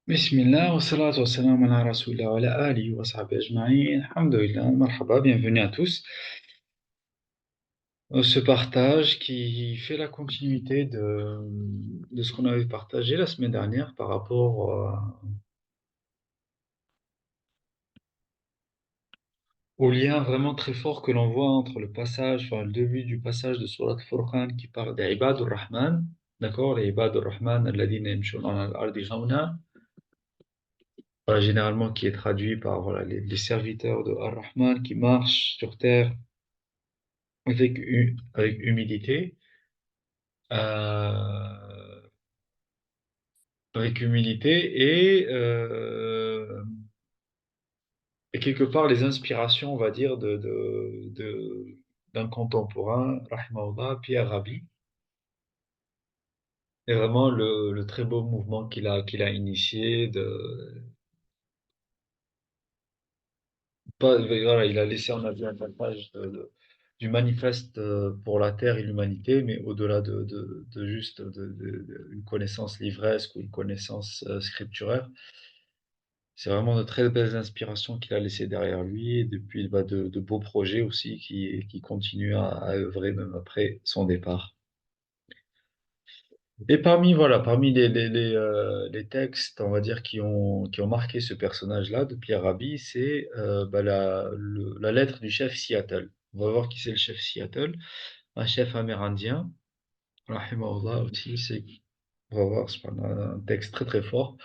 بسم الله والصلاة والسلام على رسول الله وعلى آله وصحبه أجمعين. Alhamdulillah, marhaba, bienvenue à tous. Ce partage qui fait la continuité de ce qu'on avait partagé la semaine dernière par rapport au lien vraiment très fort que l'on voit entre le passage, enfin le début du passage de Surat Furqan qui parle des Ibadur Rahman, d'accord, les Ibadur Rahman, alladhina yamshuna ala al-ardi hawna, voilà, généralement qui est traduit par voilà, les serviteurs de Ar-Rahman qui marchent sur terre avec humilité, euh, avec humilité et quelque part les inspirations, on va dire, d'un contemporain, rahimahullah, Pierre Rabhi, et vraiment le très beau mouvement qu'il a initié. Voilà, il a laissé en avis un passage du manifeste pour la terre et l'humanité, mais au-delà de juste une connaissance livresque ou une connaissance scripturaire. C'est vraiment de très belles inspirations qu'il a laissées derrière lui, et depuis bah, de beaux projets aussi qui continuent à œuvrer même après son départ. Et parmi les textes, on va dire, qui ont marqué ce personnage-là de Pierre Rabhi, c'est bah, la lettre du chef Seattle. On va voir qui c'est le chef Seattle, un chef amérindien, rahimahullah aussi, on va voir, c'est un texte très très fort.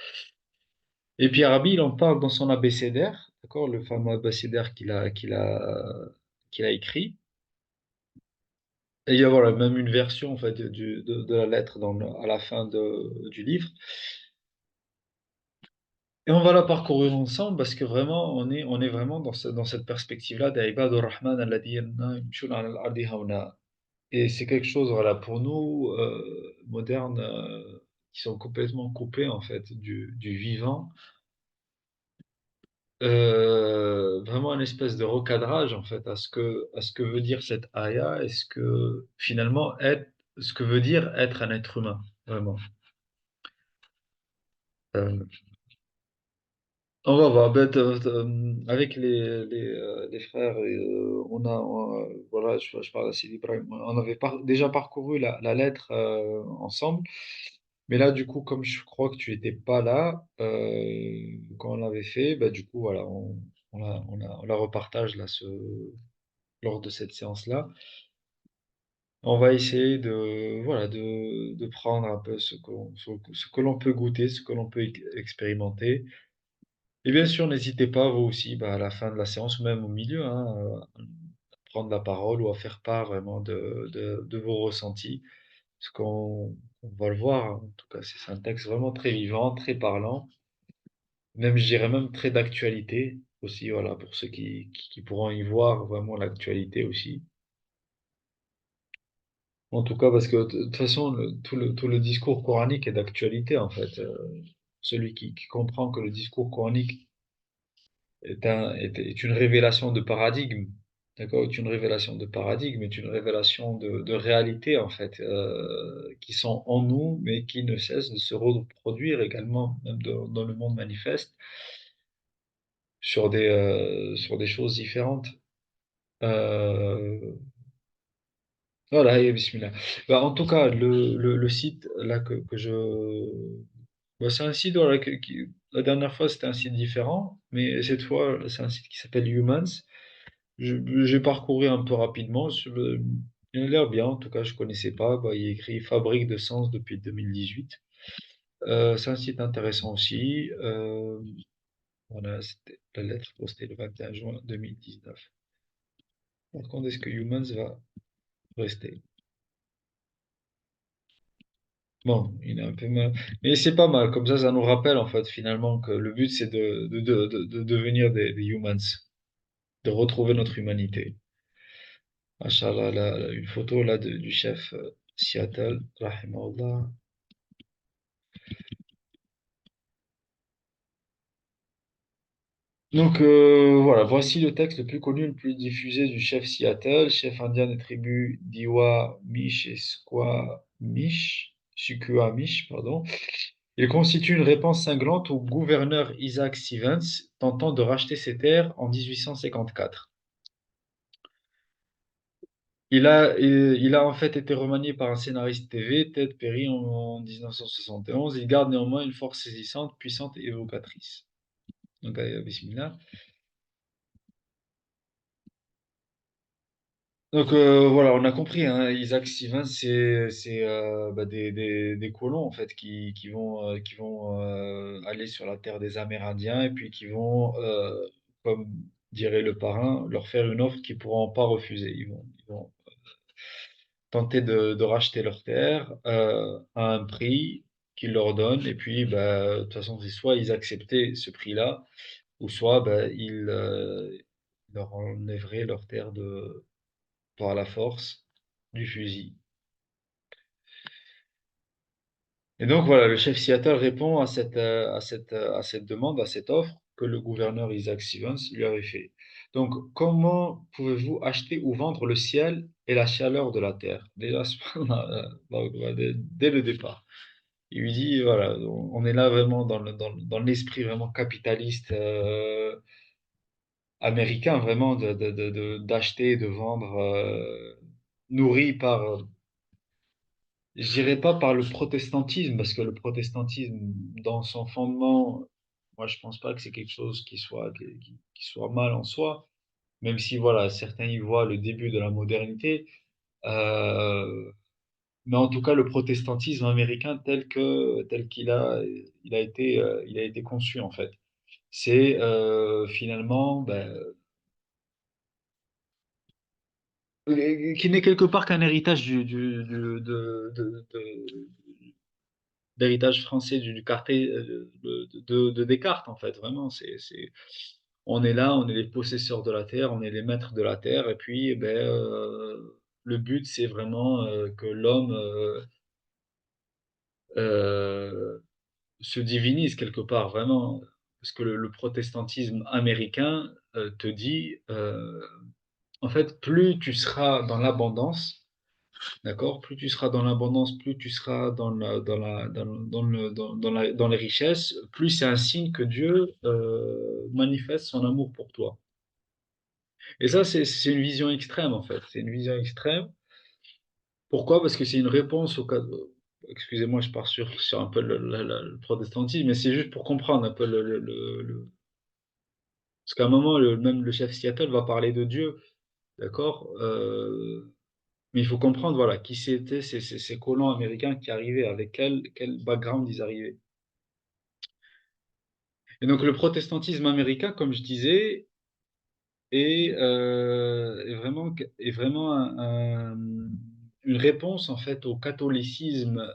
Et puis Arabi, il en parle dans son abécédaire, d'accord, le fameux abécédaire qu'il a écrit. Et il y a voilà, même une version en fait, de la lettre à la fin du livre. Et on va la parcourir ensemble parce que vraiment, on est vraiment dans cette perspective-là d'Ibadur Rahman alladhina yamshuna ala al-ardi hawna. Et c'est quelque chose, voilà, pour nous, modernes, qui sont complètement coupés en fait du vivant. Vraiment une espèce de recadrage en fait à ce que veut dire cette aya et ce que veut dire être un être humain, vraiment. Euh, on va voir, avec les frères, voilà, je parle à Sidi Ibrahim, on avait déjà parcouru la lettre ensemble, mais là, du coup, comme je crois que tu n'étais pas là quand on l'avait fait, bah, du coup, voilà, on la repartage là, lors de cette séance-là. On va essayer voilà, de prendre un peu ce que l'on peut goûter, ce que l'on peut expérimenter. Et bien sûr, n'hésitez pas, vous aussi, bah, à la fin de la séance ou même au milieu, hein, à prendre la parole ou à faire part vraiment de vos ressentis. Parce qu'on va le voir, hein, en tout cas, c'est un texte vraiment très vivant, très parlant, même, je dirais même très d'actualité aussi, voilà, pour ceux qui pourront y voir vraiment l'actualité aussi. En tout cas, parce que de toute façon, tout le discours coranique est d'actualité, en fait. Celui qui comprend que le discours coranique est une révélation de paradigme, d'accord? Est une révélation de paradigme, est une révélation de réalité, en fait, qui sont en nous, mais qui ne cessent de se reproduire également, même dans le monde manifeste, sur des choses différentes. Euh, voilà, et bismillah. Bah, en tout cas, le site là bah, c'est un site voilà, la dernière fois c'était un site différent, mais cette fois c'est un site qui s'appelle Humans. J'ai parcouru un peu rapidement. Il a l'air bien, en tout cas je connaissais pas. Bah, il est écrit Fabrique de sens depuis 2018. C'est un site intéressant aussi. Voilà, c'était la lettre postée le 21 juin 2019. Par contre, est-ce que Humans va rester? Bon, il est un peu mal. Mais c'est pas mal, comme ça nous rappelle en fait finalement que le but c'est de devenir des humans, de retrouver notre humanité. Machallah, là, une photo là du chef Seattle, rahimahullah. Donc voilà, voici le texte le plus connu, le plus diffusé du chef Seattle, chef indien des tribus d'Iwa, Mish et Squamish, Suquamish, pardon. Il constitue une réponse cinglante au gouverneur Isaac Stevens tentant de racheter ses terres en 1854. Il a en fait été remanié par un scénariste TV, Ted Perry, en 1971. Il garde néanmoins une force saisissante, puissante et évocatrice. Donc, bismillah. Donc voilà, on a compris, hein, Isaac Stevens, c'est bah, des colons en fait qui vont aller sur la terre des Amérindiens et puis qui vont, comme dirait le parrain, leur faire une offre qu'ils ne pourront pas refuser. Ils vont tenter de racheter leur terre à un prix qu'ils leur donnent et puis bah, de toute façon, c'est soit ils acceptaient ce prix-là ou soit bah, ils leur enlèveraient leur terre par la force du fusil. Et donc voilà, le chef Seattle répond à cette demande, à cette offre que le gouverneur Isaac Stevens lui avait fait. Donc, comment pouvez-vous acheter ou vendre le ciel et la chaleur de la terre? Déjà, dès le départ. Il lui dit, voilà, on est là vraiment dans l'esprit vraiment capitaliste américain, vraiment d'acheter et de vendre, nourri par, je dirais pas par le protestantisme, parce que le protestantisme, dans son fondement, moi je pense pas que c'est quelque chose qui soit mal en soi, même si voilà, certains y voient le début de la modernité. Euh, mais en tout cas, le protestantisme américain il a été conçu en fait. C'est finalement ben, qui n'est quelque part qu'un héritage d'héritage français du quartier de Descartes, en fait. Vraiment, on est là, on est les possesseurs de la terre, on est les maîtres de la terre, et puis, eh ben, le but, c'est vraiment que l'homme euh, se divinise quelque part, vraiment. Parce que le protestantisme américain te dit, en fait, plus tu seras dans l'abondance, d'accord? Plus tu seras dans l'abondance, plus tu seras dans les richesses, plus c'est un signe que Dieu manifeste son amour pour toi. Et ça, c'est une vision extrême, en fait. C'est une vision extrême. Pourquoi? Parce que c'est une réponse au cas excusez-moi, je pars sur un peu le protestantisme, mais c'est juste pour comprendre un peu parce qu'à un moment, même le chef Seattle va parler de Dieu, d'accord? Mais il faut comprendre, voilà, qui c'était ces colons américains qui arrivaient, avec quel background ils arrivaient. Et donc le protestantisme américain, comme je disais, est vraiment une réponse en fait au catholicisme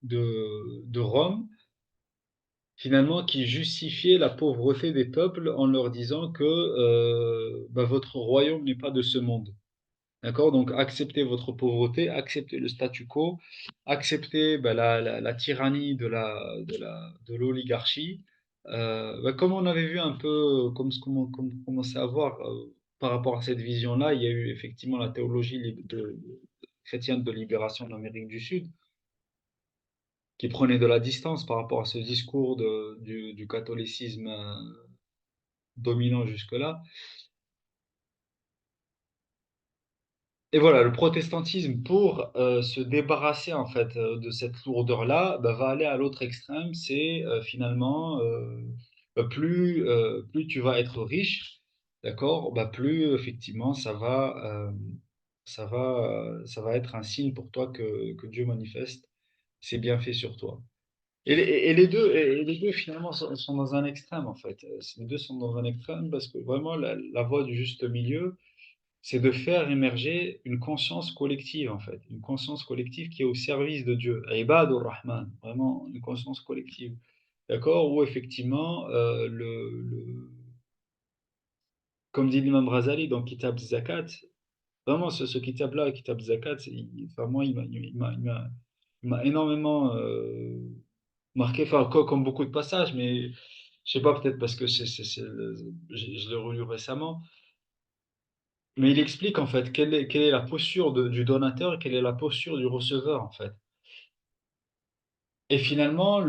de Rome, finalement, qui justifiait la pauvreté des peuples en leur disant que bah, votre royaume n'est pas de ce monde. D'accord? Donc, acceptez votre pauvreté, acceptez le statu quo, acceptez bah, la tyrannie de l'oligarchie. Bah, comme on avait vu un peu, comme on commençait à voir par rapport à cette vision-là, il y a eu effectivement la théologie chrétienne de libération de l'Amérique du Sud, qui prenait de la distance par rapport à ce discours du catholicisme dominant jusque-là. Et voilà, le protestantisme, pour se débarrasser en fait de cette lourdeur-là, bah, va aller à l'autre extrême. C'est finalement bah, plus tu vas être riche, d'accord, bah, plus effectivement ça va être un signe pour toi que Dieu manifeste ses bienfaits sur toi. Et les deux finalement sont dans un extrême en fait. Les deux sont dans un extrême parce que vraiment la voie du juste milieu c'est de faire émerger une conscience collective, en fait, une conscience collective qui est au service de Dieu. Ibadur Rahman, vraiment une conscience collective. D'accord? Où effectivement, comme dit l'imam Razali dans Kitab Zakat, vraiment ce kitab-là, Kitab Zakat, enfin, moi, il m'a énormément marqué, enfin, comme beaucoup de passages, mais je sais pas, peut-être parce que je l'ai relu récemment. Mais il explique en fait quelle est la posture du donateur et quelle est la posture du receveur en fait. Et finalement,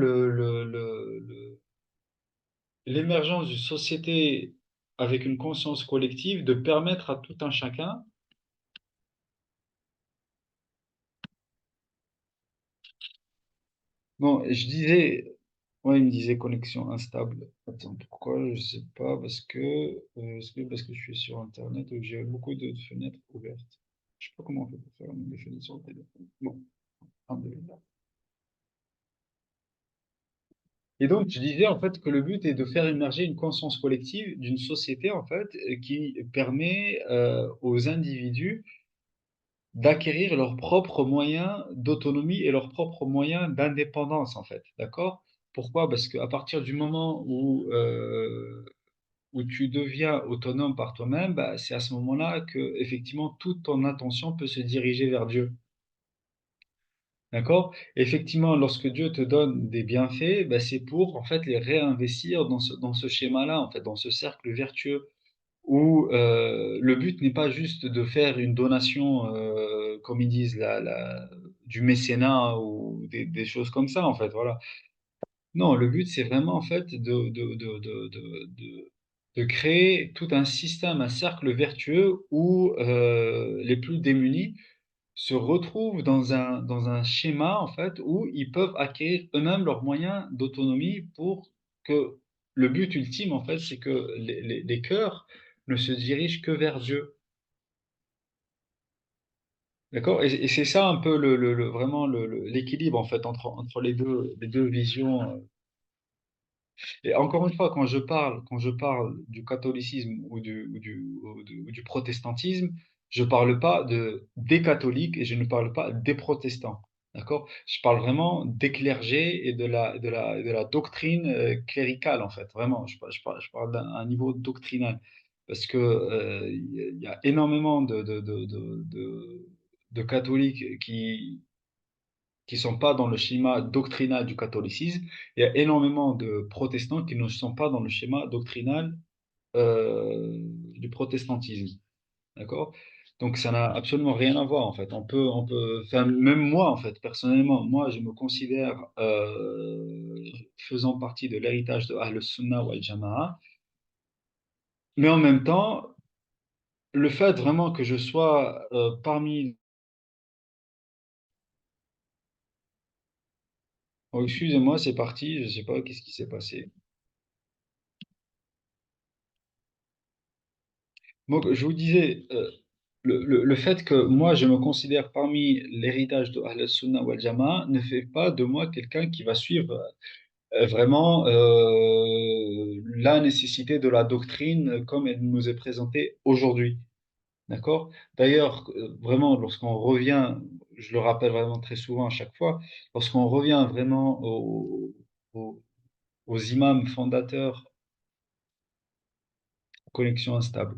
l'émergence d'une société avec une conscience collective de permettre à tout un chacun. Bon, je disais, ouais, il me disait connexion instable. Attends, pourquoi? Je sais pas, parce que je suis sur Internet et que j'ai beaucoup de fenêtres ouvertes. Je sais pas comment on fait pour faire des fenêtres sur le téléphone. Bon, alhamdoulilah. Et donc, je disais en fait que le but est de faire émerger une conscience collective d'une société en fait qui permet aux individus d'acquérir leurs propres moyens d'autonomie et leurs propres moyens d'indépendance, en fait. D'accord? Pourquoi? Parce qu'à partir du moment où tu deviens autonome par toi-même, bah, c'est à ce moment-là que, effectivement, toute ton attention peut se diriger vers Dieu. D'accord? Effectivement, lorsque Dieu te donne des bienfaits, bah, c'est pour, en fait, les réinvestir dans ce schéma-là, en fait, dans ce cercle vertueux où le but n'est pas juste de faire une donation, comme ils disent, du mécénat ou des choses comme ça, en fait, voilà. Non, le but, c'est vraiment, en fait, de créer tout un système, un cercle vertueux où les plus démunis se retrouvent dans un schéma, en fait, où ils peuvent acquérir eux-mêmes leurs moyens d'autonomie pour que le but ultime, en fait, c'est que les cœurs ne se dirigent que vers Dieu. D'accord? Et c'est ça un peu vraiment l'équilibre, en fait, entre les deux visions. Et encore une fois, quand je parle du catholicisme ou du protestantisme, je ne parle pas des catholiques et je ne parle pas des protestants. D'accord? Je parle vraiment des clergés et de la doctrine cléricale, en fait. Vraiment, je parle d'un un niveau doctrinal. Parce que, il y a énormément de catholiques qui sont pas dans le schéma doctrinal du catholicisme. Il y a énormément de protestants qui ne sont pas dans le schéma doctrinal du protestantisme. D'accord? Donc ça n'a absolument rien à voir en fait. Enfin, même moi en fait, personnellement, moi je me considère faisant partie de l'héritage de Ahl Sunnah wal Jama'a, mais en même temps, le fait vraiment que je sois parmi... Oh, excusez-moi, c'est parti, je sais pas qu'est-ce qui s'est passé. Donc, je vous disais, le fait que moi, je me considère parmi l'héritage de Ahl Sunnah wal Jama'a ne fait pas de moi quelqu'un qui va suivre vraiment la nécessité de la doctrine comme elle nous est présentée aujourd'hui. D'accord? D'ailleurs, vraiment, lorsqu'on revient, je le rappelle vraiment très souvent à chaque fois, lorsqu'on revient vraiment aux, aux imams fondateurs, connexion instable.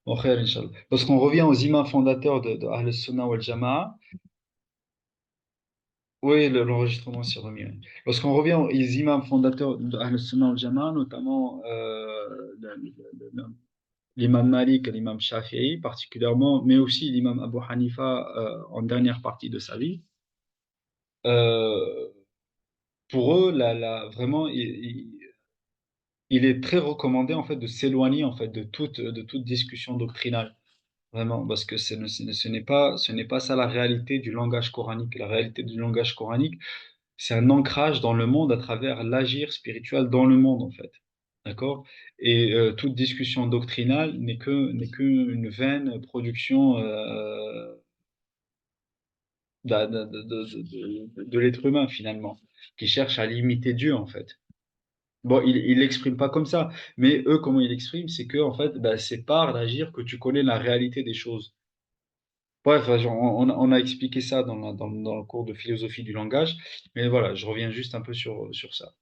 Bon, khair, Inch'Allah. Lorsqu'on revient aux imams fondateurs de Ahl Sunnah wal Jama'a, oui, l'enregistrement s'est remis. Oui. Lorsqu'on revient aux imams fondateurs de Ahl Sunnah wal Jama'a, notamment l'imam Malik et l'imam Shafi'i particulièrement, mais aussi l'imam Abu Hanifa en dernière partie de sa vie, euh, pour eux, vraiment, il est très recommandé en fait de s'éloigner en fait de toute discussion doctrinale. Vraiment, parce que ce n'est pas ça la réalité du langage coranique. La réalité du langage coranique, c'est un ancrage dans le monde à travers l'agir spirituel dans le monde, en fait. D'accord? Et toute discussion doctrinale n'est qu'une vaine production de l'être humain, finalement, qui cherche à limiter Dieu, en fait. Bon, il l'exprime pas comme ça, mais eux, comment ils l'expriment, c'est que, en fait, bah, c'est par l'agir que tu connais la réalité des choses. Bref, on a expliqué ça dans le cours de philosophie du langage, mais voilà, je reviens juste un peu sur ça.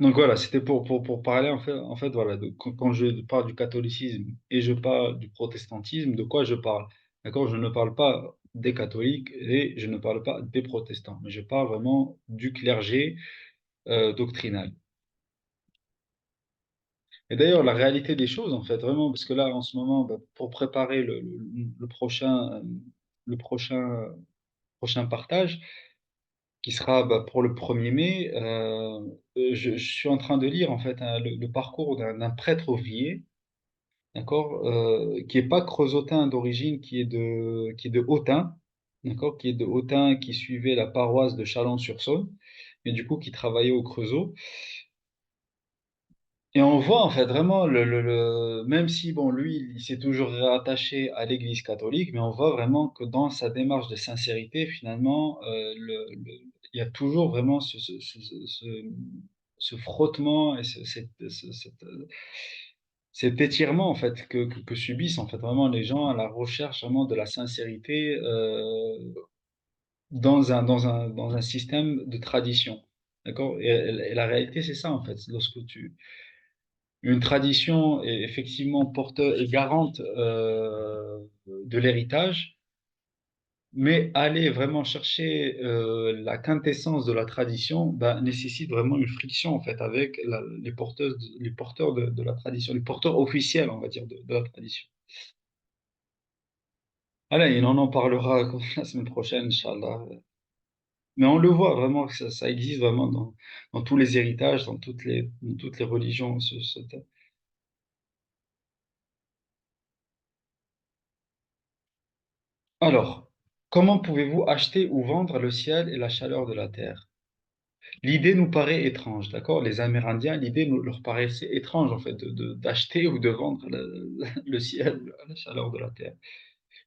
Donc voilà, c'était pour parler en fait voilà, quand je parle du catholicisme et je parle du protestantisme, de quoi je parle? D'accord? Je ne parle pas des catholiques et je ne parle pas des protestants, mais je parle vraiment du clergé doctrinal. Et d'ailleurs, la réalité des choses, en fait, vraiment, parce que là, en ce moment, bah, pour préparer le prochain partage, qui sera bah, pour le 1er mai. Je suis en train de lire en fait le parcours d'un prêtre ouvrier, d'accord, qui est pas creusotin d'origine, qui est de Autun, d'accord, qui est de Autun, qui suivait la paroisse de Chalon-sur-Saône, mais du coup qui travaillait au Creusot. Et on voit en fait vraiment même si bon lui il s'est toujours rattaché à l'Église catholique, mais on voit vraiment que dans sa démarche de sincérité finalement il y a toujours vraiment ce frottement et cet étirement en fait que subissent en fait vraiment les gens à la recherche vraiment de la sincérité dans un système de tradition. D'accord? Et la réalité, c'est ça, en fait. Une tradition est effectivement porteuse et garante de l'héritage, mais aller vraiment chercher la quintessence de la tradition bah, nécessite vraiment une friction, en fait, avec les porteurs de la tradition, les porteurs officiels, on va dire, de la tradition. Allez, on en parlera la semaine prochaine, Inch'Allah. Mais on le voit vraiment que ça existe vraiment dans tous les héritages, dans toutes les religions. Alors, comment pouvez-vous acheter ou vendre le ciel et la chaleur de la terre? L'idée nous paraît étrange, d'accord? Les Amérindiens, leur paraissait étrange en fait d'acheter ou de vendre le ciel, la chaleur de la terre.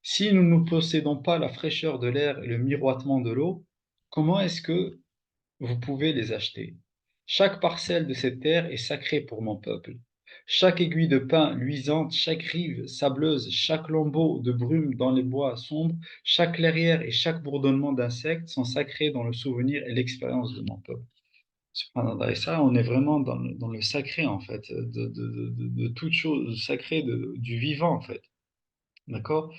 Si nous ne possédons pas la fraîcheur de l'air et le miroitement de l'eau, comment est-ce que vous pouvez les acheter? Chaque parcelle de cette terre est sacrée pour mon peuple. Chaque aiguille de pin luisante, chaque rive sableuse, chaque lambeau de brume dans les bois sombres, chaque clairière et chaque bourdonnement d'insectes sont sacrés dans le souvenir et l'expérience de mon peuple. Subhanallah. Et ça, on est vraiment dans le sacré, en fait, de toute chose sacrée, du vivant, en fait. D'accord?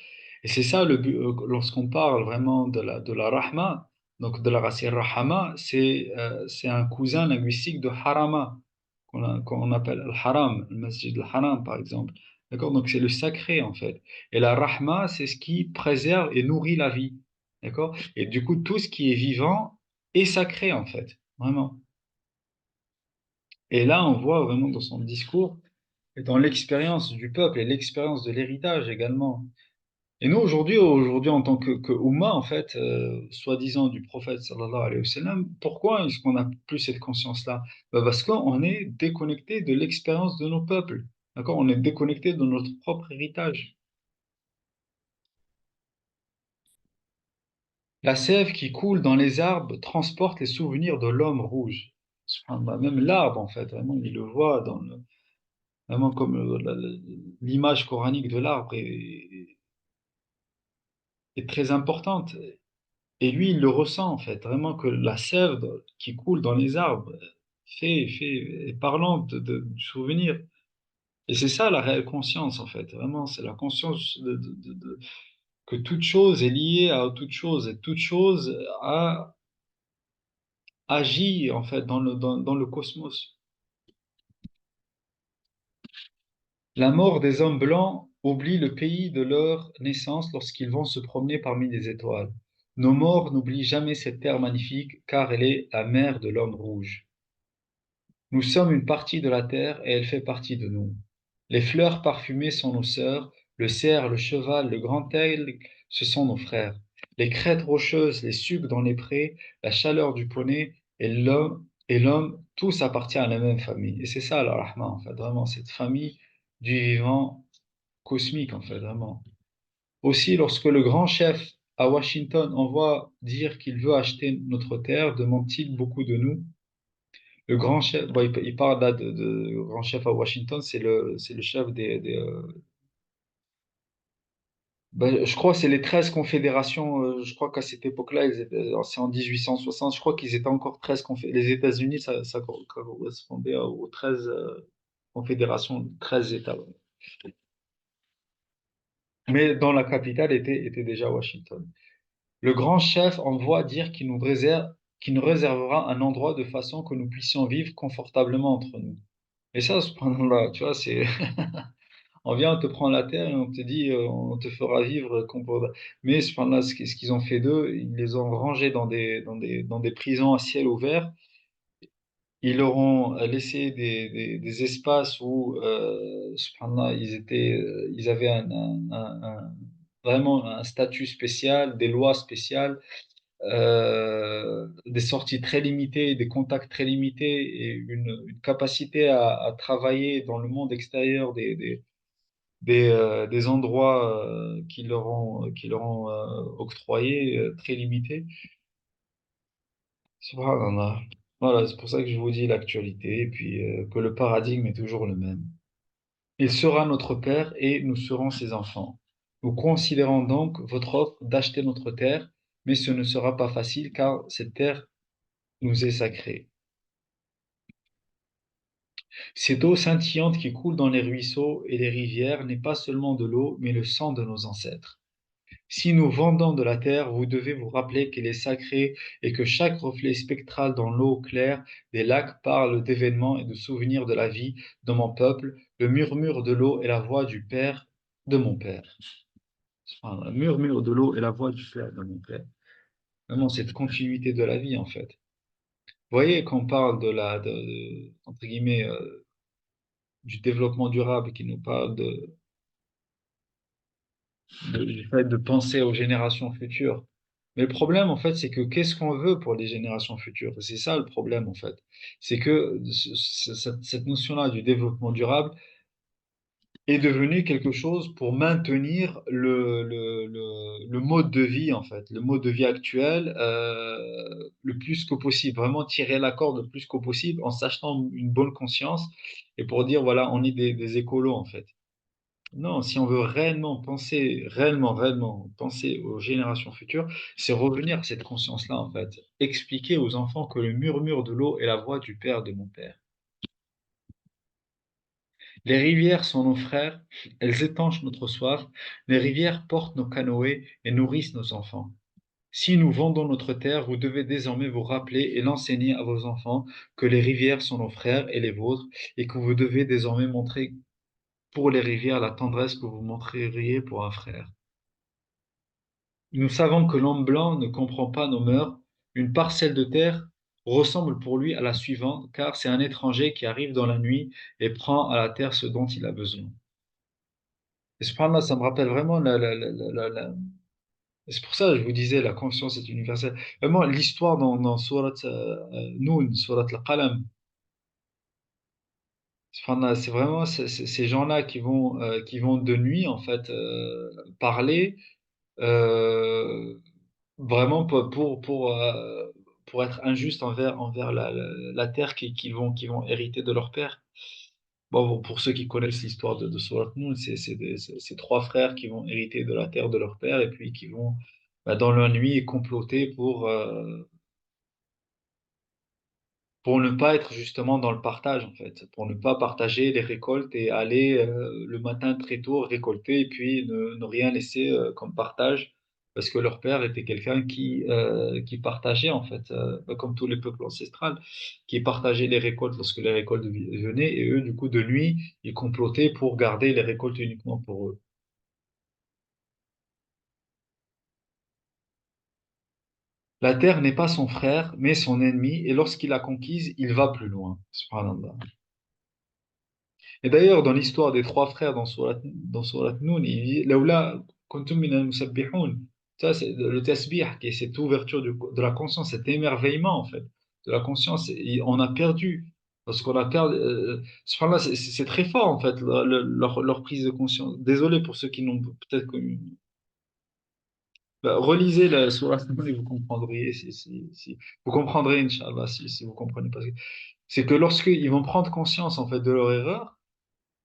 Et c'est ça le but, lorsqu'on parle vraiment de la rahma, donc de la racine rahama, c'est un cousin linguistique de harama, qu'on appelle al-haram, le masjid al-haram par exemple. D'accord? Donc c'est le sacré en fait. Et la rahma, c'est ce qui préserve et nourrit la vie. D'accord? Et du coup, tout ce qui est vivant est sacré en fait. Vraiment. Et là, on voit vraiment dans son discours et dans l'expérience du peuple et l'expérience de l'héritage également. Et nous, aujourd'hui, en tant que Ummah, en fait, soi-disant du prophète, sallallahu alayhi wa sallam, pourquoi est-ce qu'on n'a plus cette conscience-là? Ben, parce qu'on est déconnecté de l'expérience de nos peuples. D'accord? On est déconnecté de notre propre héritage. La sève qui coule dans les arbres transporte les souvenirs de l'homme rouge. Subhanallah. Même l'arbre, en fait, vraiment, il le voit vraiment comme l'image coranique de l'arbre est très importante. Et lui, il le ressent en fait, vraiment que la sève qui coule dans les arbres est parlante du souvenir. Et c'est ça la réelle conscience en fait, vraiment, c'est la conscience que toute chose est liée à toute chose et toute chose a agi en fait dans le cosmos. La mort des hommes blancs oublie le pays de leur naissance lorsqu'ils vont se promener parmi les étoiles. Nos morts n'oublient jamais cette terre magnifique car elle est la mère de l'homme rouge. Nous sommes une partie de la terre et elle fait partie de nous. Les fleurs parfumées sont nos sœurs, le cerf, le cheval, le grand aigle, ce sont nos frères. Les crêtes rocheuses, les sucs dans les prés, la chaleur du poney et l'homme, tous appartiennent à la même famille. Et c'est ça la Rahma, en fait, vraiment, cette famille du vivant cosmique, en fait, vraiment. Aussi, lorsque le grand chef à Washington envoie dire qu'il veut acheter notre terre, demande-t-il beaucoup de nous? Le grand chef, bon, il parle là de grand chef à Washington, c'est le chef ben, je crois que c'est les 13 confédérations. Je crois qu'à cette époque-là, c'est en 1860, je crois qu'ils étaient encore 13 confédérations. Les États-Unis, ça correspondait aux 13 confédérations, 13 États. Ouais. Mais dont la capitale était déjà Washington. Le grand chef envoie dire qu'il nous réservera un endroit de façon que nous puissions vivre confortablement entre nous. Et ça, subhanallah, tu vois, c'est On vient, on te prend la terre et on te dit, on te fera vivre. Mais subhanallah, ce qu'ils ont fait d'eux, ils les ont rangés dans des prisons à ciel ouvert. Ils leur ont laissé des espaces où, subhanallah, ils avaient vraiment un statut spécial, des lois spéciales, des sorties très limitées, des contacts très limités et une capacité à travailler dans le monde extérieur des endroits qui leur ont octroyés très limités. Subhanallah. Voilà, c'est pour ça que je vous dis l'actualité et puis que le paradigme est toujours le même. Il sera notre père et nous serons ses enfants. Nous considérons donc votre offre d'acheter notre terre, mais ce ne sera pas facile car cette terre nous est sacrée. Cette eau scintillante qui coule dans les ruisseaux et les rivières n'est pas seulement de l'eau, mais le sang de nos ancêtres. Si nous vendons de la terre, vous devez vous rappeler qu'elle est sacrée et que chaque reflet spectral dans l'eau claire des lacs parle d'événements et de souvenirs de la vie de mon peuple. Le murmure de l'eau est la voix du père de mon père. Enfin, le murmure de l'eau est la voix du père de mon père. Vraiment, cette continuité de la vie, en fait. Vous voyez, quand on parle entre guillemets, du développement durable, qui nous parle du fait de penser aux générations futures. Mais le problème, en fait, c'est que qu'est-ce qu'on veut pour les générations futures? C'est ça le problème, en fait. C'est que cette notion-là du développement durable est devenue quelque chose pour maintenir le mode de vie, en fait, le mode de vie actuel le plus que possible, vraiment tirer la corde le plus que possible en s'achetant une bonne conscience et pour dire, voilà, on est des écolos, en fait. Non, si on veut réellement penser aux générations futures, c'est revenir à cette conscience-là, en fait. Expliquer aux enfants que le murmure de l'eau est la voix du père de mon père. Les rivières sont nos frères, elles étanchent notre soif, les rivières portent nos canoës et nourrissent nos enfants. Si nous vendons notre terre, vous devez désormais vous rappeler et l'enseigner à vos enfants que les rivières sont nos frères et les vôtres, et que vous devez désormais montrer pour les rivières la tendresse que vous montreriez pour un frère. Nous savons que l'homme blanc ne comprend pas nos mœurs. Une parcelle de terre ressemble pour lui à la suivante, car c'est un étranger qui arrive dans la nuit et prend à la terre ce dont il a besoin. Et subhanallah, ça me rappelle vraiment c'est pour ça que je vous disais, la conscience est universelle. Vraiment, l'histoire dans Surat Noun, Surat Al-Qalam, subhanallah, c'est vraiment ces gens-là qui vont de nuit, en fait, parler. euh, Vraiment pour être injuste envers la terre qu'ils vont hériter de leur père. Bon, pour ceux qui connaissent l'histoire de Surat Noun, c'est trois frères qui vont hériter de la terre de leur père et puis qui vont, dans la nuit, comploter pour ne pas être justement dans le partage, en fait, pour ne pas partager les récoltes et aller le matin très tôt récolter et puis ne rien laisser comme partage, parce que leur père était quelqu'un qui partageait, en fait, comme tous les peuples ancestrales, qui partageait les récoltes lorsque les récoltes venaient, et eux, du coup, de nuit, ils complotaient pour garder les récoltes uniquement pour eux. La terre n'est pas son frère, mais son ennemi, et lorsqu'il l'a conquise, il va plus loin. Subhanallah. Et d'ailleurs, dans l'histoire des trois frères dans Surat Noun, il dit Laoula kuntum min al-musabbihun. Ça, c'est le tasbih, qui est cette ouverture de la conscience, cet émerveillement, en fait, de la conscience. Et on a perdu. Parce qu'on a perdu. Subhanallah, c'est très fort, en fait, leur prise de conscience. Désolé pour ceux qui n'ont peut-être connu. Relisez la Surat Noun et vous comprendriez. Vous comprendrez, Inch'Allah, si vous comprenez pas. C'est que lorsqu'ils vont prendre conscience, en fait, de leur erreur,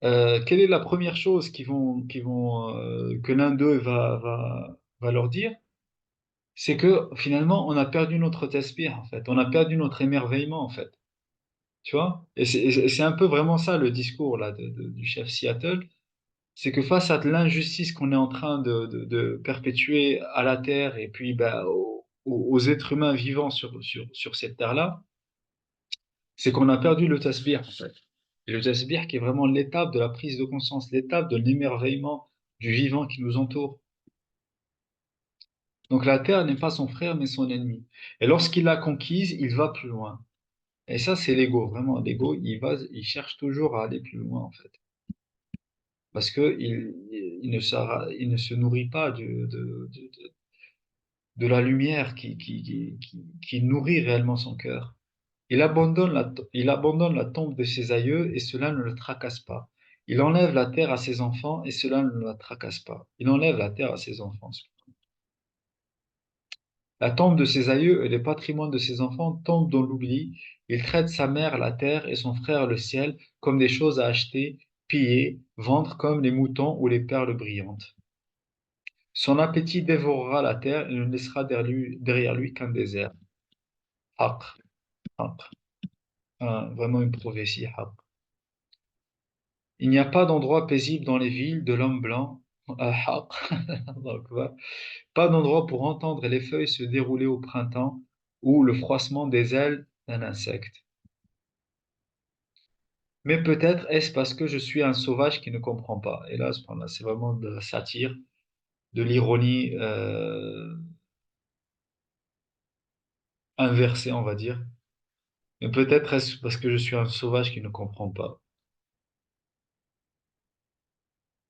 quelle est la première chose que l'un d'eux va leur dire? C'est que finalement, on a perdu notre tasbih, en fait. On a perdu notre émerveillement, en fait. Tu vois? Et c'est un peu vraiment ça le discours là, du chef Seattle. C'est que face à l'injustice qu'on est en train de perpétuer à la Terre et puis bah, aux êtres humains vivant sur cette Terre-là, c'est qu'on a perdu le tasbih, en fait. Et le tasbih qui est vraiment l'étape de la prise de conscience, l'étape de l'émerveillement du vivant qui nous entoure. Donc la terre n'est pas son frère, mais son ennemi. Et lorsqu'il l'a conquise, il va plus loin. Et ça, c'est l'ego, vraiment. L'ego, il cherche toujours à aller plus loin, en fait. Parce que il ne se nourrit pas de la lumière qui nourrit réellement son cœur. Il abandonne la tombe de ses aïeux et cela ne le tracasse pas. Il enlève la terre à ses enfants et cela ne la tracasse pas. Il enlève la terre à ses enfants. La tombe de ses aïeux et les patrimoines de ses enfants tombent dans l'oubli. Il traite sa mère, la terre, et son frère, le ciel, comme des choses à acheter, piller, vendre comme les moutons ou les perles brillantes. Son appétit dévorera la terre et ne laissera derrière lui qu'un désert. Haqq, haqq. Vraiment une prophétie, haqq. Il n'y a pas d'endroit paisible dans les villes de l'homme blanc. Haqq. Allahu Akbar. Pas d'endroit pour entendre les feuilles se dérouler au printemps ou le froissement des ailes d'un insecte. Mais peut-être est-ce parce que je suis un sauvage qui ne comprend pas. Et là, c'est vraiment de la satire, de l'ironie inversée, on va dire. Mais peut-être est-ce parce que je suis un sauvage qui ne comprend pas.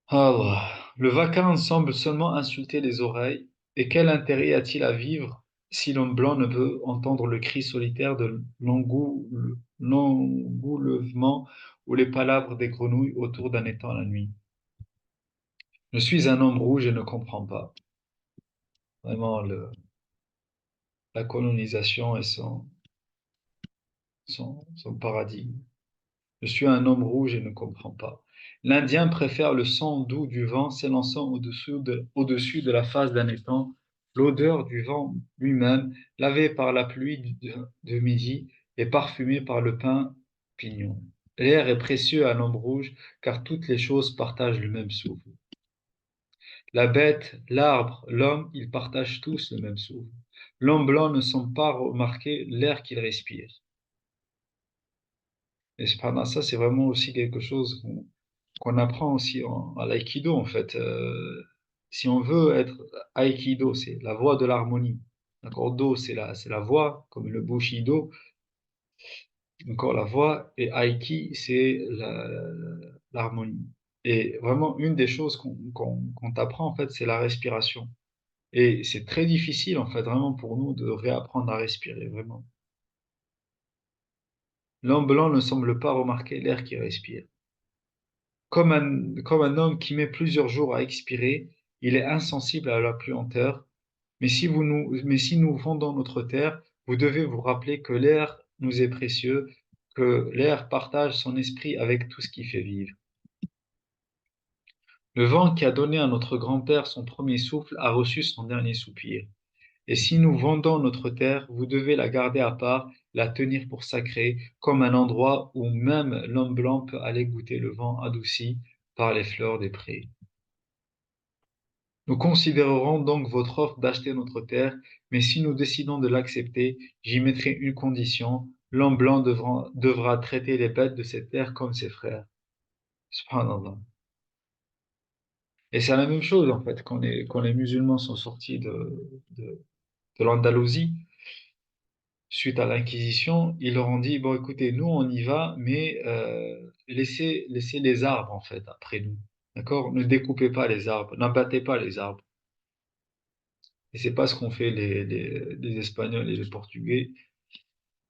Allah. Le vacarme semble seulement insulter les oreilles. Et quel intérêt a-t-il à vivre si l'homme blanc ne peut entendre le cri solitaire de l'engoulevement ou les palabres des grenouilles autour d'un étang la nuit? Je suis un homme rouge et ne comprends pas. Vraiment, la colonisation et son paradigme. Je suis un homme rouge et ne comprends pas. L'Indien préfère le son doux du vent s'élançant au-dessus de la face d'un étang, l'odeur du vent lui-même, lavé par la pluie de midi et parfumé par le pin pignon. L'air est précieux à l'homme rouge, car toutes les choses partagent le même souffle. La bête, l'arbre, l'homme, ils partagent tous le même souffle. L'homme blanc ne semble pas remarquer l'air qu'il respire. Et cependant, ça, c'est vraiment aussi quelque chose qu'on apprend aussi à l'aïkido, en fait. Si on veut être aïkido, c'est la voie de l'harmonie. D'accord? Do, c'est la voie, comme le bushido, encore la voie, et aiki, c'est l'harmonie. Et vraiment, une des choses qu'on t'apprend, en fait, c'est la respiration. Et c'est très difficile, en fait, vraiment pour nous de réapprendre à respirer, vraiment. L'homme blanc ne semble pas remarquer l'air qu'il respire. Comme un homme qui met plusieurs jours à expirer, il est insensible à la puanteur. Mais si nous vendons notre terre, vous devez vous rappeler que l'air nous est précieux, que l'air partage son esprit avec tout ce qui fait vivre. Le vent qui a donné à notre grand-père son premier souffle a reçu son dernier soupir. Et si nous vendons notre terre, vous devez la garder à part, la tenir pour sacrée, comme un endroit où même l'homme blanc peut aller goûter le vent adouci par les fleurs des prés. Nous considérerons donc votre offre d'acheter notre terre, mais si nous décidons de l'accepter, j'y mettrai une condition. L'homme blanc devra traiter les bêtes de cette terre comme ses frères. Subhanallah. Et c'est la même chose, en fait, quand les musulmans sont sortis de l'Andalousie, suite à l'Inquisition, ils leur ont dit, bon, écoutez, nous, on y va, mais laissez les arbres, en fait, après nous. D'accord? Ne découpez pas les arbres, n'abattez pas les arbres. Et c'est pas ce qu'ont fait les Espagnols et les Portugais.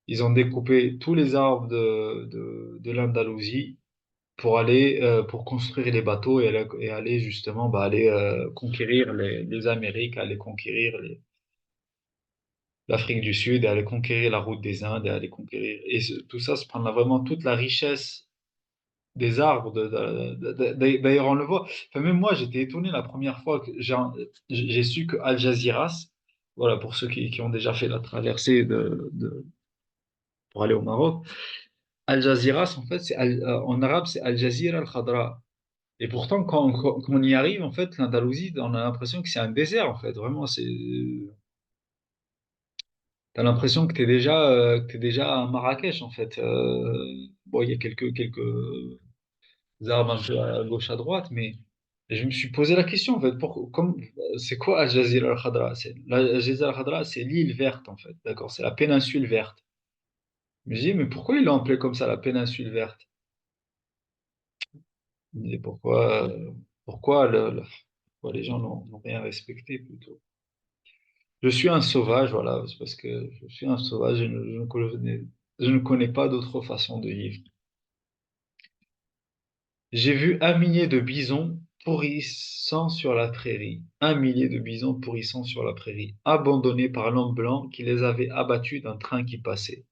Ils ont découpé tous les arbres de l'Andalousie pour construire les bateaux et aller justement aller conquérir les Amériques, aller conquérir l'Afrique du Sud, et aller conquérir la route des Indes, et aller conquérir. Tout ça, c'est prendre vraiment toute la richesse des arbres. D'ailleurs, on le voit. Enfin, même moi, j'étais étonné la première fois que j'ai su que Al Jazeera, voilà, pour ceux qui ont déjà fait la traversée pour aller au Maroc, Al Jazeera, en fait, en arabe, c'est Al Jazeera Al Khadra. Et pourtant, quand on y arrive, en fait, l'Andalousie, on a l'impression que c'est un désert, en fait. Vraiment, t'as l'impression que t'es déjà à Marrakech, en fait. bon, il y a quelques armes un peu à gauche, à droite, mais je me suis posé la question, en fait, c'est quoi Al Jazeera al-Khadra? Al Jazeera al-Khadra, c'est l'île verte, en fait, d'accord? C'est la péninsule verte. Je me dis, mais pourquoi ils l'ont appelé comme ça, la péninsule verte? Je me dis, pourquoi les gens n'ont rien respecté plutôt? Je suis un sauvage, voilà, c'est parce que je suis un sauvage, je ne connais pas d'autre façon de vivre. J'ai vu un millier de bisons pourrissant sur la prairie, un millier de bisons pourrissant sur la prairie, abandonnés par l'homme blanc qui les avait abattus d'un train qui passait.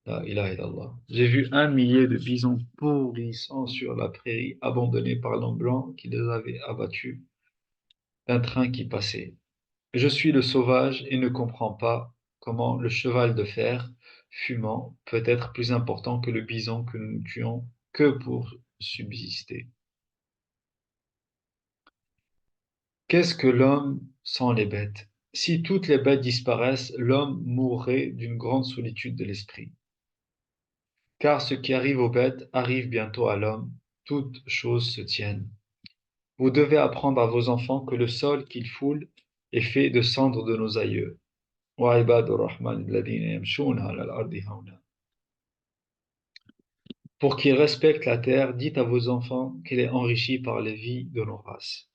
La ilaha illallah. J'ai vu un millier de bisons pourrissant sur la prairie, abandonnés par l'homme blanc qui les avait abattus d'un train qui passait. Je suis le sauvage et ne comprends pas comment le cheval de fer fumant peut être plus important que le bison que nous tuons que pour subsister. Qu'est-ce que l'homme sans les bêtes? Si toutes les bêtes disparaissent, l'homme mourrait d'une grande solitude de l'esprit. Car ce qui arrive aux bêtes arrive bientôt à l'homme, toutes choses se tiennent. Vous devez apprendre à vos enfants que le sol qu'ils foulent est fait de cendres de nos aïeux. وعباد الرحمن الذين يمشون على الأرض هونا. Pour qu'ils respectent la terre, dites à vos enfants qu'elle est enrichie par les vies de nos races.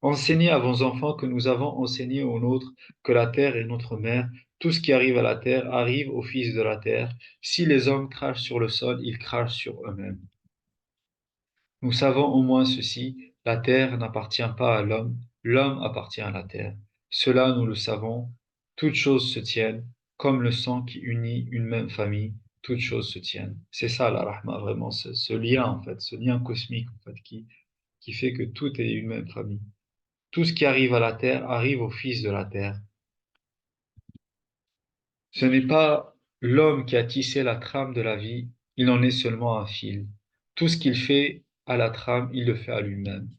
Enseignez à vos enfants que nous avons enseigné aux nôtres que la terre est notre mère. Tout ce qui arrive à la terre arrive aux fils de la terre. Si les hommes crachent sur le sol, ils crachent sur eux-mêmes. Nous savons au moins ceci, la terre n'appartient pas à l'homme, l'homme appartient à la terre. Cela, nous le savons, toutes choses se tiennent, comme le sang qui unit une même famille, toutes choses se tiennent. C'est ça la rahma, vraiment, ce lien, en fait, ce lien cosmique, en fait, qui fait que tout est une même famille. Tout ce qui arrive à la terre arrive aux fils de la terre. Ce n'est pas l'homme qui a tissé la trame de la vie, il en est seulement un fil. Tout ce qu'il fait à la trame, il le fait à lui-même.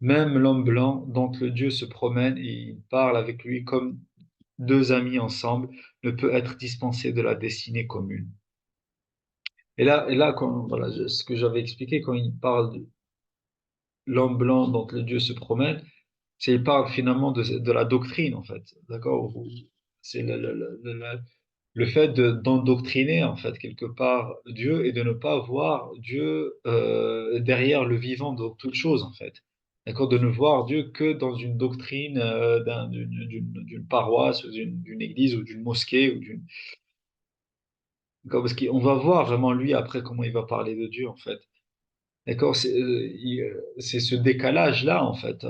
Même l'homme blanc, dont le Dieu se promène et il parle avec lui comme deux amis ensemble, ne peut être dispensé de la destinée commune. Voilà, ce que j'avais expliqué, quand il parle de l'homme blanc dont le Dieu se promène, c'est il parle finalement de la doctrine, en fait. D'accord? C'est le fait d'endoctriner, en fait, quelque part, Dieu et de ne pas voir Dieu derrière le vivant de toute chose, en fait. D'accord? De ne voir Dieu que dans une doctrine d'une paroisse, ou d'une église, ou d'une mosquée, ou d'une... D'accord? Parce qu'on va voir vraiment, lui, après, comment il va parler de Dieu, en fait. D'accord? C'est ce décalage-là, en fait,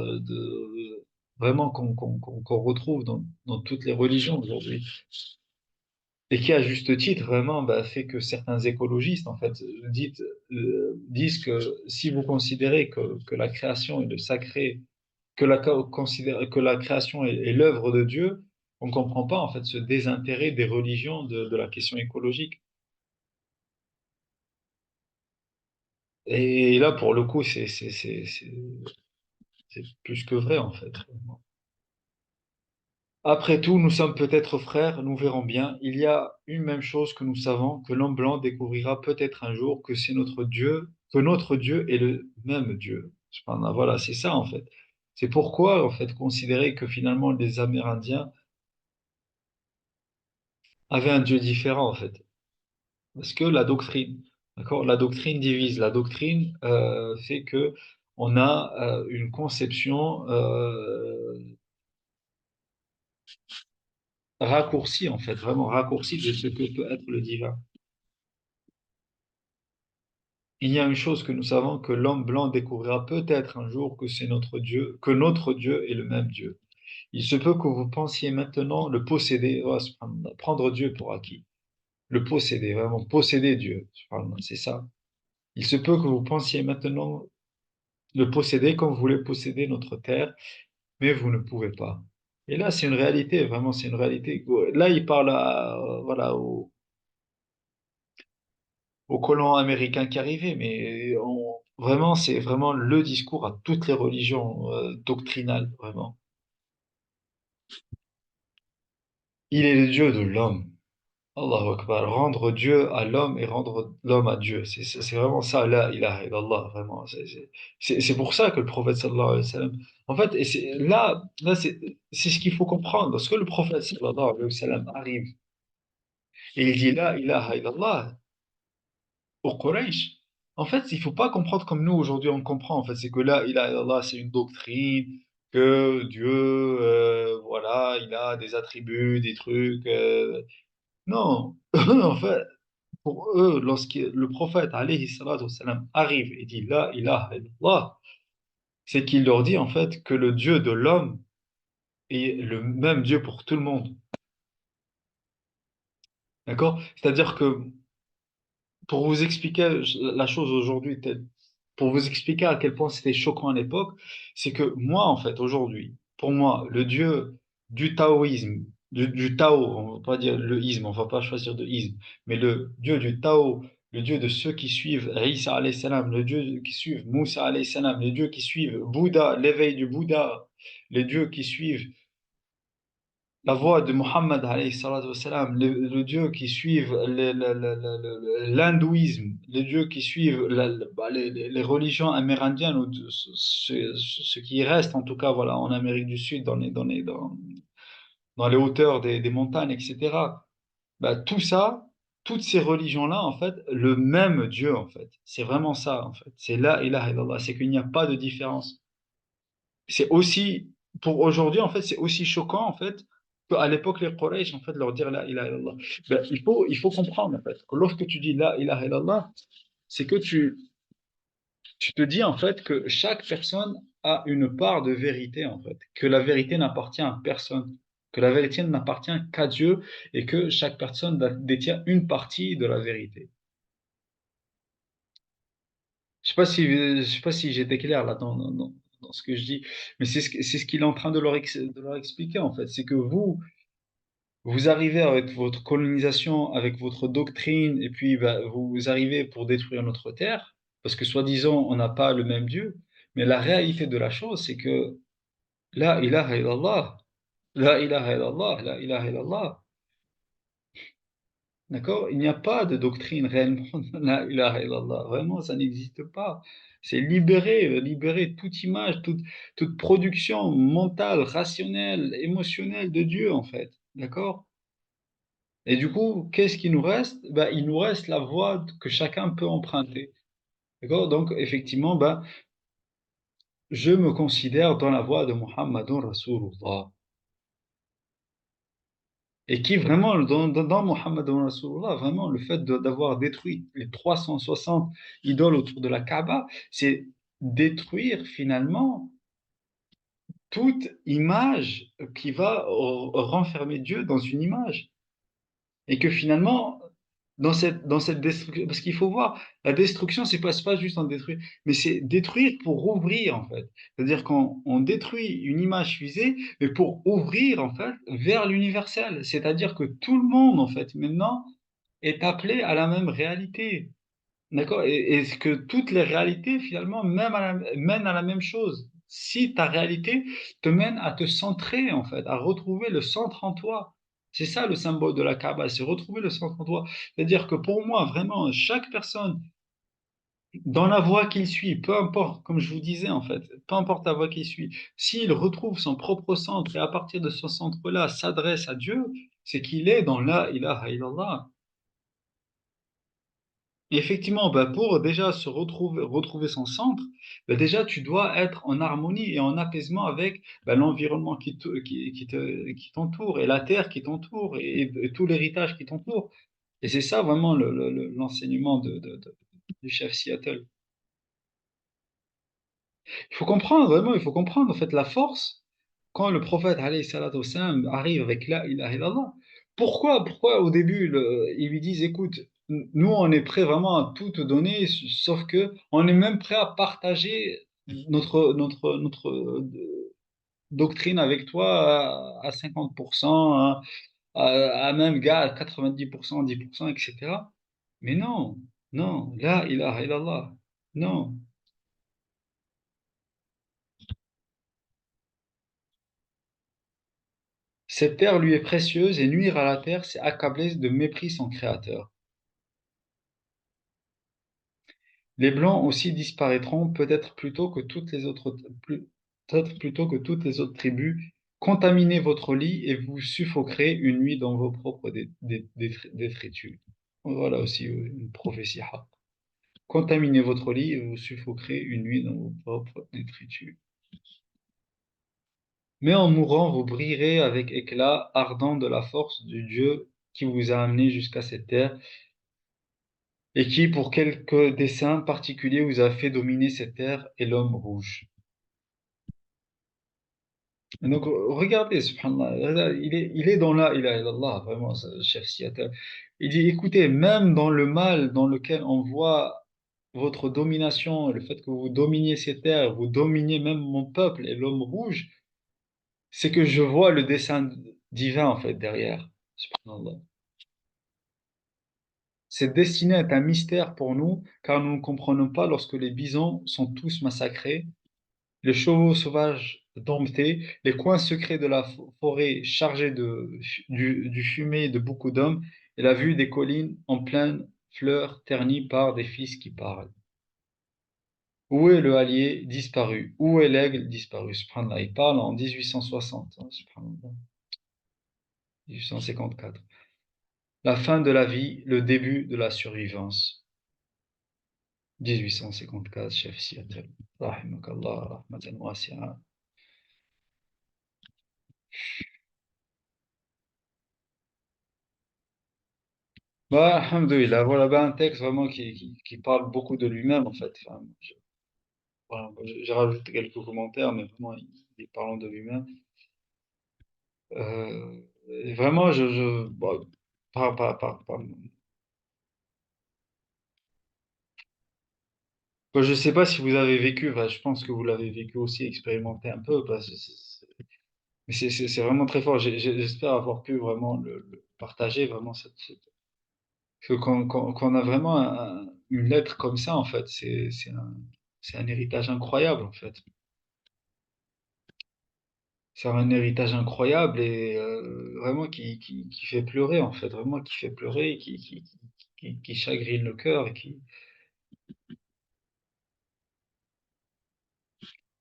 vraiment qu'on retrouve dans toutes les religions aujourd'hui. Et qui, à juste titre, vraiment, bah, fait que certains écologistes, en fait, disent que si vous considérez que la création est le sacré, que la création est l'œuvre de Dieu, on ne comprend pas, en fait, ce désintérêt des religions de la question écologique. Et là, pour le coup, c'est plus que vrai, en fait. Après tout, nous sommes peut-être frères, nous verrons bien. Il y a une même chose que nous savons, que l'homme blanc découvrira peut-être un jour que c'est notre Dieu, que notre Dieu est le même Dieu. Subhanallah, voilà, c'est ça en fait. C'est pourquoi en fait considérer que finalement les Amérindiens avaient un Dieu différent en fait. Parce que la doctrine, d'accord, la doctrine divise. La doctrine fait que on a une conception raccourcie en fait, vraiment raccourcie de ce que peut être le divin. Il y a une chose que nous savons, que l'homme blanc découvrira peut-être un jour que c'est notre Dieu, que notre Dieu est le même Dieu. Il se peut que vous pensiez maintenant le posséder, oh, subhanallah, prendre Dieu pour acquis, le posséder, vraiment posséder Dieu, subhanallah, c'est ça. Il se peut que vous pensiez maintenant le posséder comme vous voulez posséder notre terre, mais vous ne pouvez pas. Et là, c'est une réalité, vraiment, c'est une réalité. Là, il parle voilà, aux colons américains qui arrivaient, mais vraiment, c'est vraiment le discours à toutes les religions doctrinales, vraiment. Il est le Dieu de l'homme. Allahu Akbar, rendre Dieu à l'homme et rendre l'homme à Dieu. C'est vraiment ça, la ilaha illallah, vraiment. C'est pour ça que le prophète sallallahu alayhi wa sallam, en fait, et là c'est ce qu'il faut comprendre. Lorsque le prophète sallallahu alayhi wa sallam arrive et il dit la ilaha illallah au Quraysh, en fait, il faut pas comprendre comme nous aujourd'hui on comprend. En fait, c'est que la ilaha illallah, c'est une doctrine, que Dieu, voilà, il a des attributs, des trucs. Non, en fait. Pour eux, lorsque le prophète alayhi salatu wassalam, arrive et dit La ilaha illallah, c'est qu'il leur dit en fait que le Dieu de l'homme est le même Dieu pour tout le monde. D'accord? C'est-à-dire que pour vous expliquer la chose aujourd'hui, pour vous expliquer à quel point c'était choquant à l'époque, c'est que moi, en fait, aujourd'hui, pour moi, le Dieu du taoïsme, du Tao, on va pas dire le isme, on va pas choisir de isme, mais le Dieu du Tao, le Dieu de ceux qui suivent Isa alayhi salam, le Dieu qui suivent Moussa alayhi salam, les dieux qui suivent Bouddha, l'éveil du Bouddha, les dieux qui suivent la voie de Mohammed alayhi salatu wassalam, le Dieu qui suivent l'hindouisme, les dieux qui suivent les religions amérindiennes, ou ce qui reste en tout cas voilà, en Amérique du Sud, dans les hauteurs des montagnes, etc. Bah, tout ça, toutes ces religions-là, en fait, le même Dieu, en fait. C'est vraiment ça, en fait. C'est la ilaha illallah. C'est qu'il n'y a pas de différence. C'est aussi, pour aujourd'hui, en fait, c'est aussi choquant, en fait, qu'à l'époque, les Quraysh, en fait, leur dire la ilaha illallah. Ben, il faut comprendre, en fait, que lorsque tu dis la ilaha illallah, c'est que tu te dis, en fait, que chaque personne a une part de vérité, en fait, que la vérité n'appartient à personne, que la vérité n'appartient qu'à Dieu et que chaque personne détient une partie de la vérité. Je sais pas si j'étais clair là dans ce que je dis, mais c'est ce qu'il est en train de leur expliquer en fait. C'est que vous arrivez avec votre colonisation, avec votre doctrine, et puis bah, vous arrivez pour détruire notre terre, parce que soi-disant on n'a pas le même Dieu. Mais la réalité de la chose, c'est que la ilaha illallah, la ilaha illallah, la ilaha illallah. D'accord? Il n'y a pas de doctrine réellement de la ilaha illallah. Vraiment, ça n'existe pas. C'est libérer toute image, toute production mentale, rationnelle, émotionnelle de Dieu, en fait. D'accord? Et du coup, qu'est-ce qui nous reste? Ben, il nous reste la voie que chacun peut emprunter. D'accord? Donc, effectivement, ben, je me considère dans la voie de Muhammadun Rasulullah. Et qui vraiment, dans Mohammed Rasulullah, vraiment, le fait d'avoir détruit les 360 idoles autour de la Kaaba, c'est détruire finalement toute image qui va renfermer Dieu dans une image. Et que finalement, dans cette destruction, parce qu'il faut voir, la destruction, c'est pas juste en détruire, mais c'est détruire pour ouvrir, en fait. C'est-à-dire qu'on détruit une image fusée, mais pour ouvrir, en fait, vers l'universel. C'est-à-dire que tout le monde, en fait, maintenant, est appelé à la même réalité. D'accord? Et que toutes les réalités, finalement, mènent à la même chose. Si ta réalité te mène à te centrer, en fait, à retrouver le centre en toi. C'est ça le symbole de la Kaaba, c'est retrouver le centre en toi. C'est-à-dire que pour moi, vraiment, chaque personne, dans la voie qu'il suit, peu importe, comme je vous disais, en fait, peu importe la voie qu'il suit, s'il retrouve son propre centre et à partir de ce centre-là s'adresse à Dieu, c'est qu'il est dans la ilaha illallah. Et effectivement, bah, pour déjà retrouver son centre, bah, déjà tu dois être en harmonie et en apaisement avec bah, l'environnement qui t'entoure et la terre qui t'entoure et tout l'héritage qui t'entoure. Et c'est ça vraiment l'enseignement du chef Seattle. Il faut comprendre, vraiment, il faut comprendre en fait la force quand le prophète alayhi salatu wassalam, arrive avec la ilaha illallah. Pourquoi au début ils lui disent, écoute, nous on est prêt vraiment à tout te donner, sauf que on est même prêt à partager notre doctrine avec toi à 50%, à même gars à 90%, 10%, etc. Mais non, non, la ilaha illallah, non. Cette terre lui est précieuse et nuire à la terre, c'est accabler de mépris son créateur. Les Blancs aussi disparaîtront peut-être plutôt que toutes les autres, peut-être plutôt que toutes les autres tribus. Contaminez votre lit et vous suffoquerez une nuit dans vos propres détritus. Voilà aussi une prophétie. Contaminez votre lit et vous suffoquerez une nuit dans vos propres détritus. Mais en mourant, vous brillerez avec éclat ardent de la force du Dieu qui vous a amené jusqu'à cette terre et qui, pour quelque dessein particulier, vous a fait dominer cette terre et l'homme rouge. Et donc, regardez, subhanallah, il est dans la ilaha illallah, vraiment, ce chef Seattle. Il dit, écoutez, même dans le mal dans lequel on voit votre domination, le fait que vous dominiez ces terres, vous dominiez même mon peuple et l'homme rouge, c'est que je vois le dessein divin, en fait, derrière. Subhanallah. Cette destinée est un mystère pour nous, car nous ne comprenons pas lorsque les bisons sont tous massacrés, les chevaux sauvages domptés, les coins secrets de la forêt chargés du fumet de beaucoup d'hommes, et la vue des collines en pleine fleurs ternies par des fils qui parlent. Où est le hallier disparu? Où est l'aigle disparu? Subhanallah, il parle en 1860, hein, subhanallah, 1854. La fin de la vie, le début de la survivance. 1854, chef Seattle. Rahimakallah, rahmatan wasi'a. Bah, alhamdoulilah, voilà bah, un texte vraiment qui parle beaucoup de lui-même en fait. Enfin, voilà, j'ai rajouté quelques commentaires, mais vraiment, il parlant de lui-même. Et vraiment, bon, je sais pas si vous avez vécu, enfin, je pense que vous l'avez vécu aussi, expérimenté un peu, parce que mais c'est vraiment très fort. J'espère avoir pu vraiment le partager, vraiment parce que quand on a vraiment une lettre comme ça, en fait, c'est un héritage incroyable, en fait. C'est un héritage incroyable et vraiment qui fait pleurer, en fait, vraiment qui fait pleurer, qui chagrine le cœur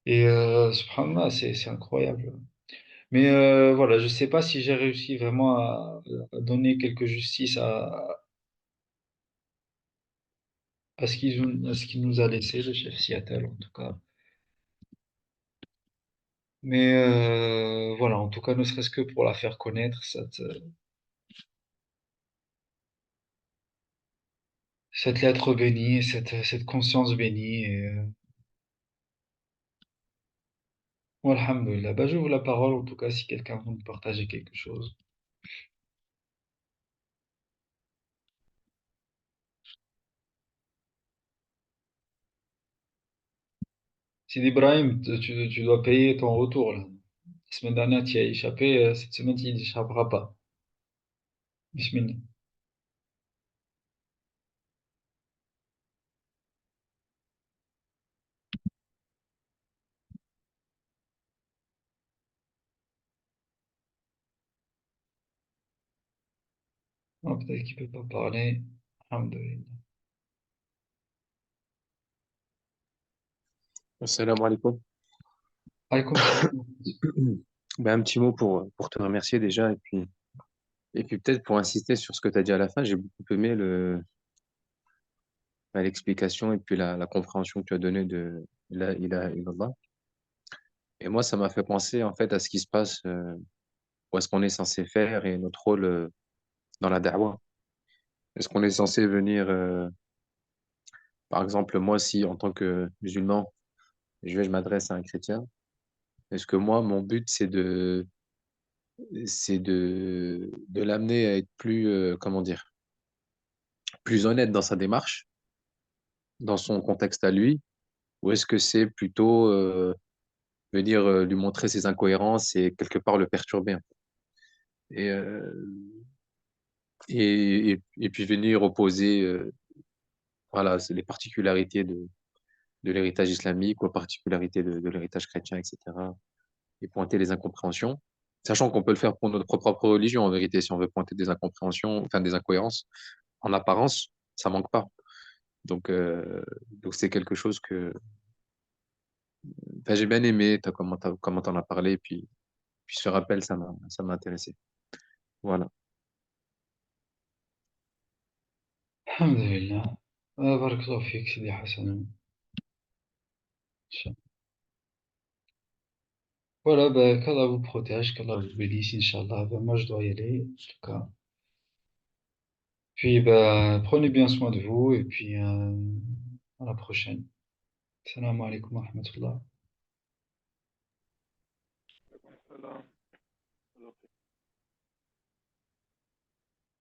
et subhanallah, c'est incroyable. Mais voilà, je sais pas si j'ai réussi vraiment à donner quelque justice à ce qu'il nous a laissé, le chef Seattle, en tout cas. Mais voilà, en tout cas, ne serait-ce que pour la faire connaître, cette lettre bénie, cette conscience bénie. Et, alhamdoulilah. Bah, j'ouvre la parole, en tout cas, si quelqu'un veut me partager quelque chose. Si Ibrahim, tu dois payer ton retour, là. La semaine dernière, tu y as échappé, cette semaine, tu n'y échapperas pas. Bismillah. Ah, peut-être qu'il peut pas parler. Alhamdoulilah. Assalamu alaikum. Alaykoum salam. Ben, un petit mot pour te remercier déjà et puis peut-être pour insister sur ce que tu as dit à la fin. J'ai beaucoup aimé l'explication et puis la compréhension que tu as donnée de la ilaha illallah. Et moi, ça m'a fait penser en fait à ce qui se passe, où est-ce qu'on est censé faire et notre rôle dans la da'wah. Est-ce qu'on est censé venir, par exemple, moi, si en tant que musulman, je m'adresse à un chrétien, est-ce que moi, mon but, c'est de l'amener à être plus, comment dire, plus honnête dans sa démarche, dans son contexte à lui, ou est-ce que c'est plutôt venir lui montrer ses incohérences et quelque part le perturber un peu et, et puis venir opposer voilà, c'est les particularités de l'héritage islamique aux particularités de l'héritage chrétien, etc. et pointer les incompréhensions. Sachant qu'on peut le faire pour notre propre religion, en vérité, si on veut pointer des incompréhensions, enfin des incohérences, en apparence, ça manque pas. Donc c'est quelque chose que enfin, j'ai bien aimé comment t'en as parlé, puis ce rappel, ça m'a intéressé. Voilà. الحمد لله. بارك الله فيك سيدي حسن. Voilà, bah, qu'Allah vous protège, qu'Allah vous bénisse, Inch'Allah. Bah, moi, je dois y aller, en tout cas. Puis, bah, prenez bien soin de vous et puis à la prochaine. Salam alaikum wa rahmatullah.